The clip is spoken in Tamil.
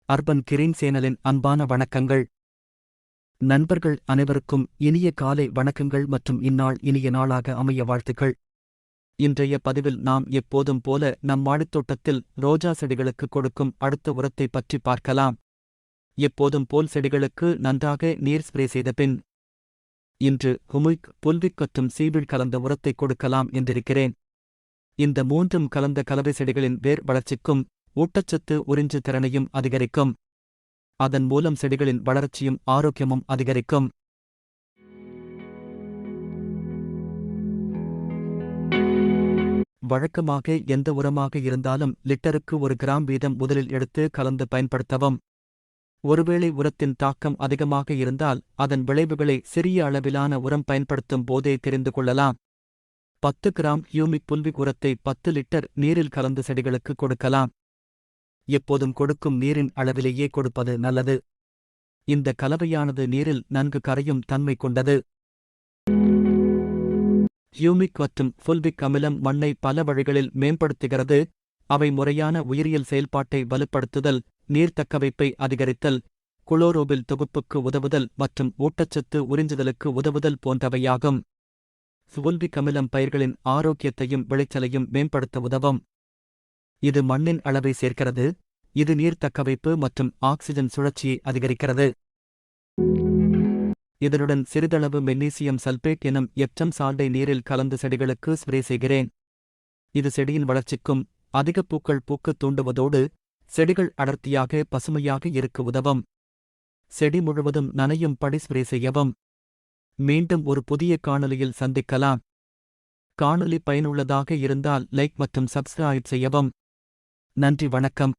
அர்பன் கிரீன் சேனலின் அன்பான வணக்கங்கள். நண்பர்கள் அனைவருக்கும் இனிய காலை வணக்கங்கள் மற்றும் இந்நாள் இனிய நாளாக அமைய வாழ்த்துக்கள். இன்றைய பதிவில் நாம் எப்போதும் போல நம் மாடித்தோட்டத்தில் ரோஜா செடிகளுக்கு கொடுக்கும் அடுத்த உரத்தை பற்றி பார்க்கலாம். எப்போதும் போல் செடிகளுக்கு நன்றாக நீர் ஸ்ப்ரே செய்த பின் இன்று ஹுமிக், புல்விக் மற்றும் சீவிழ் கலந்த உரத்தை கொடுக்கலாம் என்றிருக்கிறேன். இந்த மூன்றும் கலந்த கலவை செடிகளின் வேர் வளர்ச்சிக்கும் ஊட்டச்சத்து உறிஞ்சு திறனையும் அதிகரிக்கும். அதன் மூலம் செடிகளின் வளர்ச்சியும் ஆரோக்கியமும் அதிகரிக்கும். வழக்கமாக எந்த உரமாக இருந்தாலும் லிட்டருக்கு 1 கிராம் வீதம் முதலில் எடுத்து கலந்து பயன்படுத்தவும். ஒருவேளை உரத்தின் தாக்கம் அதிகமாக இருந்தால் அதன் விளைவுகளை சிறிய அளவிலான உரம் பயன்படுத்தும் போதே தெரிந்து கொள்ளலாம். 10 கிராம் ஹியூமிக் புல்விக் உரத்தை 10 லிட்டர் நீரில் கலந்து செடிகளுக்கு கொடுக்கலாம். எப்போதும் கொடுக்கும் நீரின் அளவிலேயே கொடுப்பது நல்லது. இந்த கலவையானது நீரில் நன்கு கரையும் தன்மை கொண்டது. ஹியூமிக் மற்றும் புல்விக் அமிலம் மண்ணை பல வழிகளில் மேம்படுத்துகிறது. அவை முறையான உயிரியல் செயல்பாட்டை வலுப்படுத்துதல், நீர் தக்கவைப்பை அதிகரித்தல், குளோரோபில் தொகுப்புக்கு உதவுதல் மற்றும் ஊட்டச்சத்து உறிஞ்சுதலுக்கு உதவுதல் போன்றவையாகும். புல்விக் அமிலம் பயிர்களின் ஆரோக்கியத்தையும் விளைச்சலையும் மேம்படுத்த உதவும். இது மண்ணின் அளவை சேர்க்கிறது. இது நீர் தக்கவைப்பு மற்றும் ஆக்சிஜன் சுழற்சியை அதிகரிக்கிறது. இதனுடன் சிறிதளவு மெக்னீசியம் சல்பேட் எனும் எப்சம் சால்ட்டை நீரில் கலந்து செடிகளுக்கு ஸ்ப்ரே செய்கிறேன். இது செடியின் வளர்ச்சிக்கும் அதிக பூக்கள் பூக்கத் தூண்டுவதோடு செடிகள் அடர்த்தியாக பசுமையாக இருக்க உதவும். செடி முழுவதும் நனையும் படி ஸ்ப்ரே செய்யவும். மீண்டும் ஒரு புதிய காணொளியில் சந்திக்கலாம். காணொளி பயனுள்ளதாக இருந்தால் லைக் மற்றும் சப்ஸ்கிரைப் செய்யவும். நன்றி, வணக்கம்.